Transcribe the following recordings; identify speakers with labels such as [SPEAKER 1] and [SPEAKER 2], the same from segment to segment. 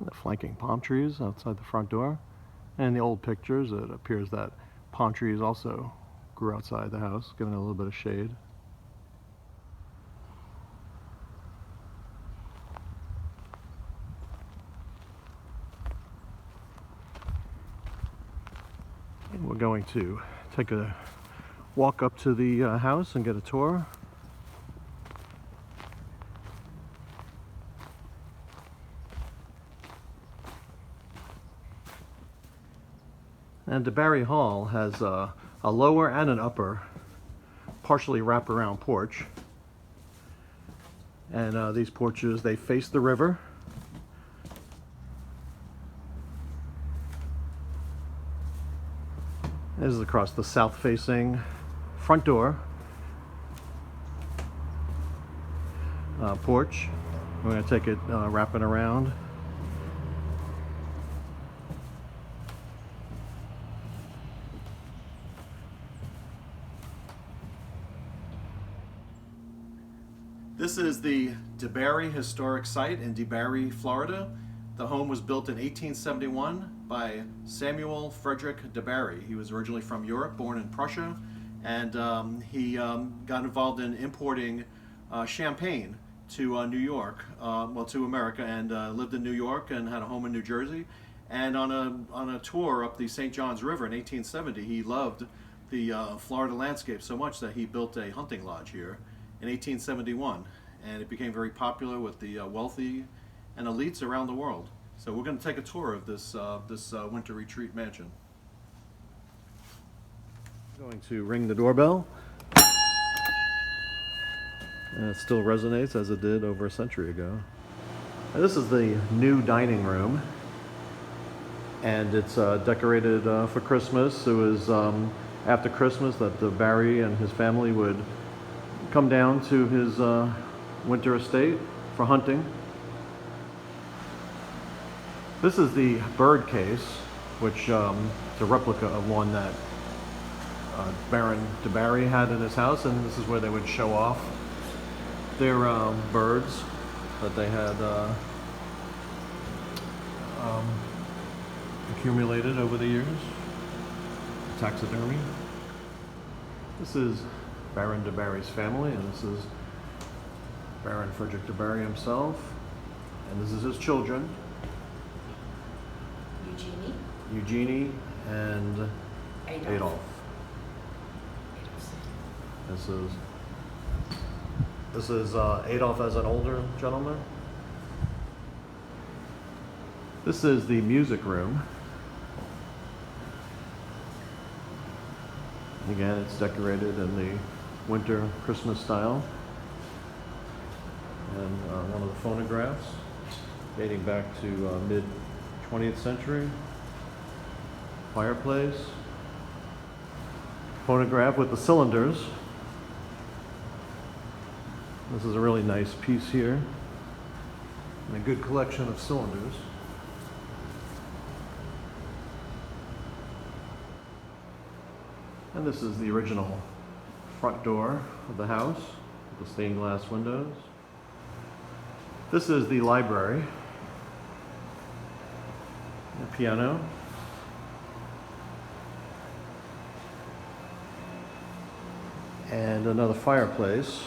[SPEAKER 1] The flanking palm trees outside the front door. And in the old pictures, it appears that palm trees also grew outside the house, giving it a little bit of shade. And we're going to take a walk up to the house and get a tour. And DeBary Hall has a lower and an upper, partially wraparound porch. And these porches, they face the river. This is across the south-facing front door porch. We're going to take it wrapping around. This is the DeBary Historic Site in DeBary, Florida. The home was built in 1871 by Samuel Frederick DeBary. He was originally from Europe, born in Prussia, and he got involved in importing champagne to New York, to America, and lived in New York and had a home in New Jersey. And on a tour up the St. Johns River in 1870, he loved the Florida landscape so much that he built a hunting lodge here in 1871, and it became very popular with the wealthy and elites around the world. So we're going to take a tour of this winter retreat mansion. I'm going to ring the doorbell, and it still resonates as it did over a century ago. And this is the new dining room, and it's decorated for Christmas. It was after Christmas that DeBary and his family would come down to his winter estate for hunting. This is the bird case, which is a replica of one that Baron DeBary had in his house, and this is where they would show off their birds that they had accumulated over the years. Taxidermy. This is Baron DeBary's family, and this is Baron Frederick DeBary himself, and this is his children, Eugenie and Adolf. This is Adolf as an older gentleman. This is the music room. Again, it's decorated in the winter Christmas style. And one of the phonographs dating back to mid 20th century. Fireplace. Phonograph with the cylinders. This is a really nice piece here. And a good collection of cylinders. And this is the original front door of the house with the stained glass windows. This is the library. A piano. And another fireplace.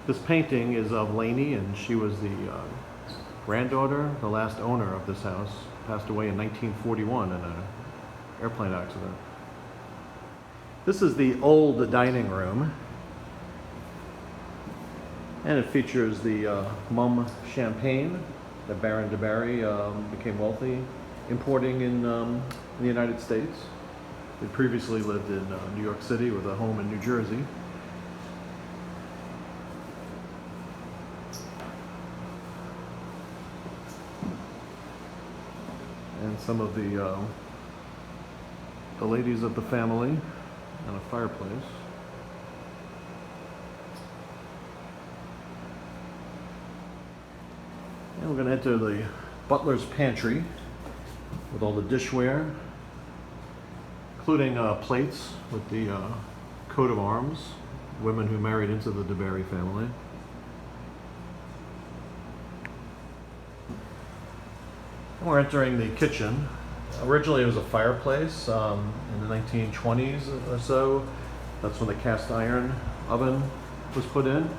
[SPEAKER 1] This painting is of Laney, and she was the granddaughter, the last owner of this house. Passed away in 1941 in an airplane accident. This is the old dining room, and it features the Mumm champagne that Baron DeBary became wealthy importing in the United States. He previously lived in New York City with a home in New Jersey. And some of the ladies of the family, and a fireplace. And we're going to enter the butler's pantry with all the dishware, including plates with the coat of arms, women who married into the DeBary family. We're entering the kitchen. Originally it was a fireplace in the 1920s or so. That's when the cast iron oven was put in.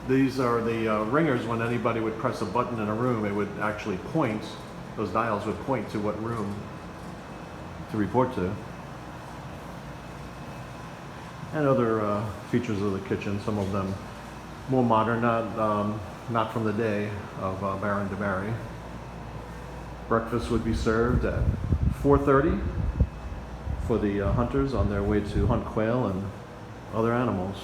[SPEAKER 1] These are the ringers. When anybody would press a button in a room, it would actually point, those dials would point to what room to report to. And other features of the kitchen, some of them more modern, not from the day of Baron DeBary. Breakfast would be served at 4:30 for the hunters on their way to hunt quail and other animals.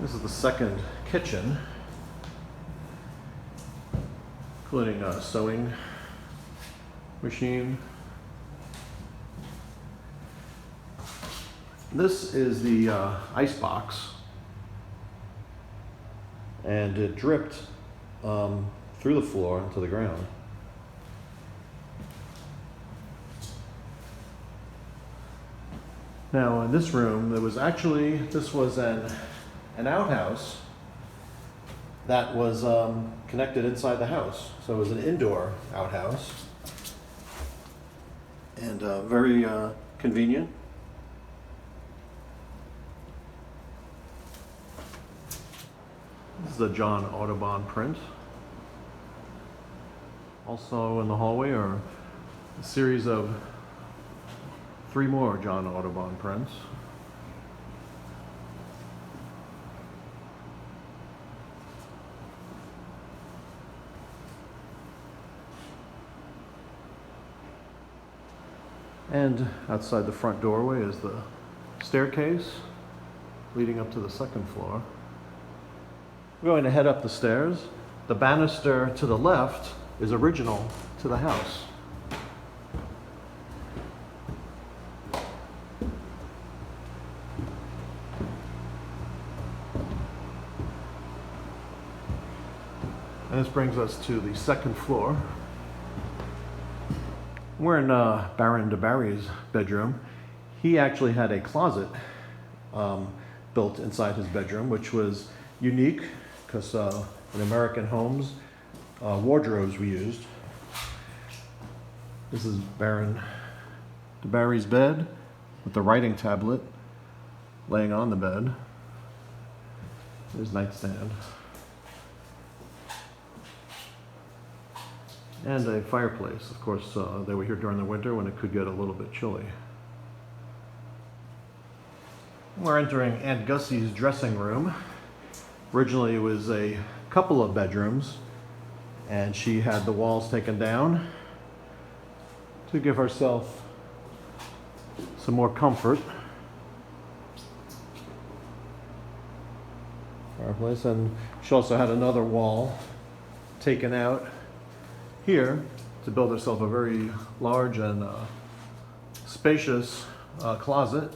[SPEAKER 1] This is the second kitchen, including a sewing machine. This is the ice box, and it dripped through the floor into the ground. Now in this room, this was an outhouse that was connected inside the house. So it was an indoor outhouse, and very convenient. This is a John Audubon print. Also in the hallway are a series of 3 more John Audubon prints. And outside the front doorway is the staircase leading up to the second floor. We're going to head up the stairs. The banister to the left is original to the house. And this brings us to the second floor. We're in Baron DeBary's bedroom. He actually had a closet built inside his bedroom, which was unique because in American homes, wardrobes were used. This is Baron DeBary's bed with the writing tablet laying on the bed. There's nightstand. And a fireplace. Of course, they were here during the winter when it could get a little bit chilly. We're entering Aunt Gussie's dressing room. Originally it was a couple of bedrooms, and she had the walls taken down to give herself some more comfort. Fireplace, and she also had another wall taken out here to build herself a very large and spacious closet.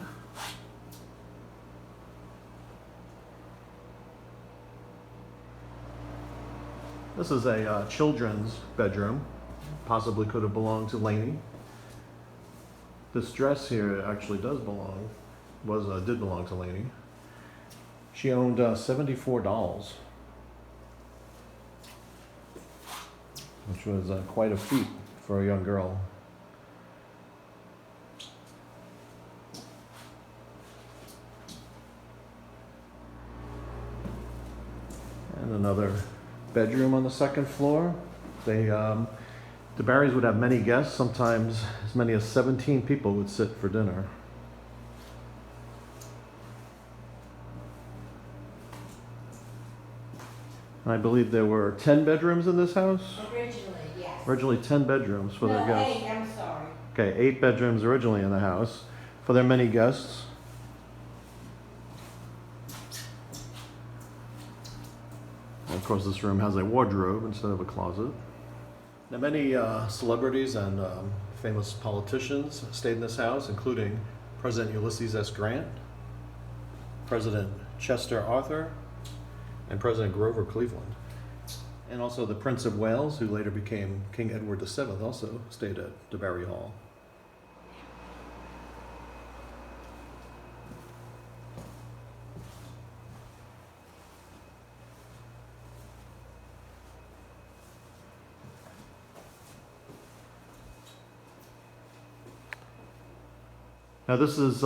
[SPEAKER 1] This is a children's bedroom. Possibly could have belonged to Lainey. This dress here actually did belong to Lainey. She owned 74 dolls, which was quite a feat for a young girl. And another bedroom on the second floor. DeBary's would have many guests. Sometimes as many as 17 people would sit for dinner. I believe there were 10 bedrooms in this house?
[SPEAKER 2] Originally, yes.
[SPEAKER 1] Originally 10 bedrooms for their guests.
[SPEAKER 2] 8, I'm sorry.
[SPEAKER 1] Okay, 8 bedrooms originally in the house for their many guests. And of course, this room has a wardrobe instead of a closet. Now, many celebrities and famous politicians stayed in this house, including President Ulysses S. Grant, President Chester Arthur, and President Grover Cleveland. And also the Prince of Wales, who later became King Edward VII, also stayed at DeBary Hall. Now this is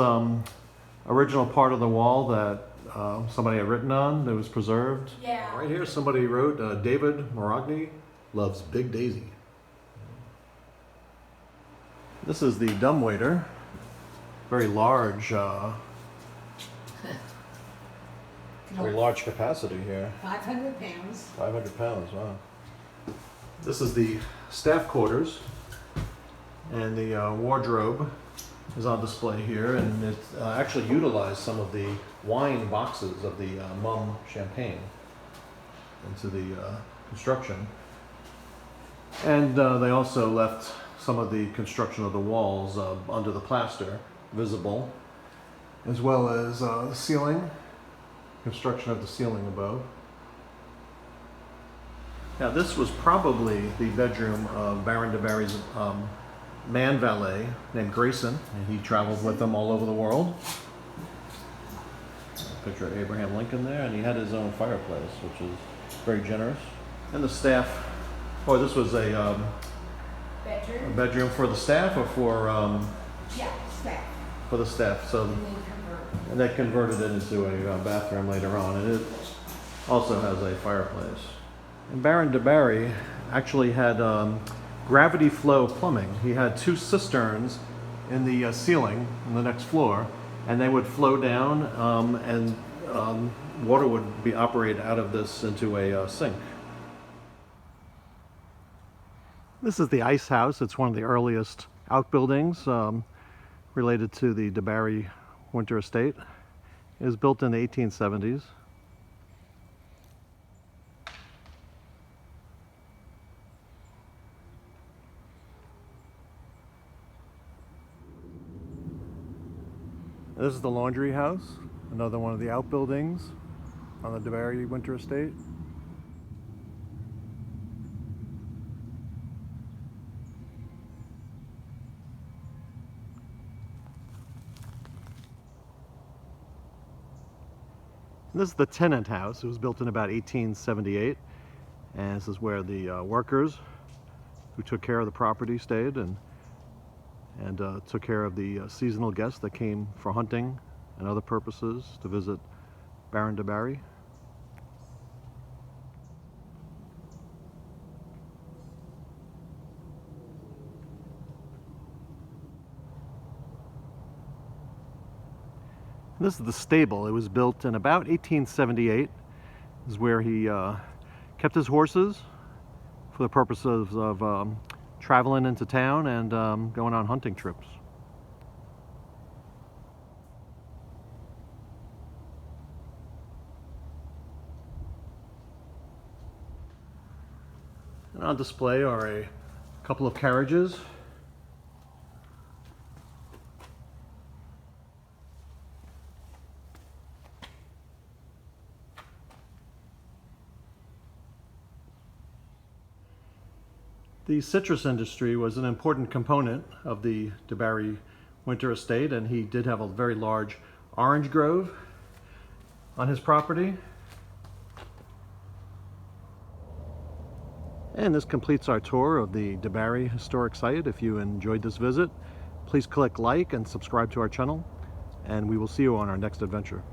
[SPEAKER 1] original part of the wall that somebody had written on that was preserved.
[SPEAKER 2] Yeah.
[SPEAKER 1] Right here somebody wrote, David Moragni loves Big Daisy. This is the dumbwaiter. Very large, very large capacity here.
[SPEAKER 2] 500 pounds.
[SPEAKER 1] 500 pounds, wow. This is the staff quarters, and the wardrobe is on display here, and it actually utilized some of the wine boxes of the Mumm champagne into the construction. And they also left some of the construction of the walls under the plaster visible, as well as ceiling, construction of the ceiling above. Now this was probably the bedroom of Baron DeBary's man valet named Grayson, and he traveled with them all over the world. Picture of Abraham Lincoln there, and he had his own fireplace, which is very generous. And the staff, this was a bedroom for the staff, or for
[SPEAKER 2] Yeah, staff.
[SPEAKER 1] for the staff. So, and they converted it into a bathroom later on, and it also has a fireplace. And Baron DeBary actually had gravity flow plumbing. He had 2 cisterns in the ceiling on the next floor, and they would flow down, and water would be operated out of this into a sink. This is the ice house. It's one of the earliest outbuildings related to the DeBary winter estate. It was built in the 1870s. This is the laundry house, another one of the outbuildings on the DeBary winter estate. This is the tenant house. It was built in about 1878, and this is where the workers who took care of the property stayed, and took care of the seasonal guests that came for hunting and other purposes to visit Baron DeBary. This is the stable. It was built in about 1878. This is where he kept his horses for the purposes of traveling into town and going on hunting trips. And on display are a couple of carriages. The citrus industry was an important component of the DeBary winter estate, and he did have a very large orange grove on his property. And this completes our tour of the DeBary historic site. If you enjoyed this visit, please click like and subscribe to our channel, and we will see you on our next adventure.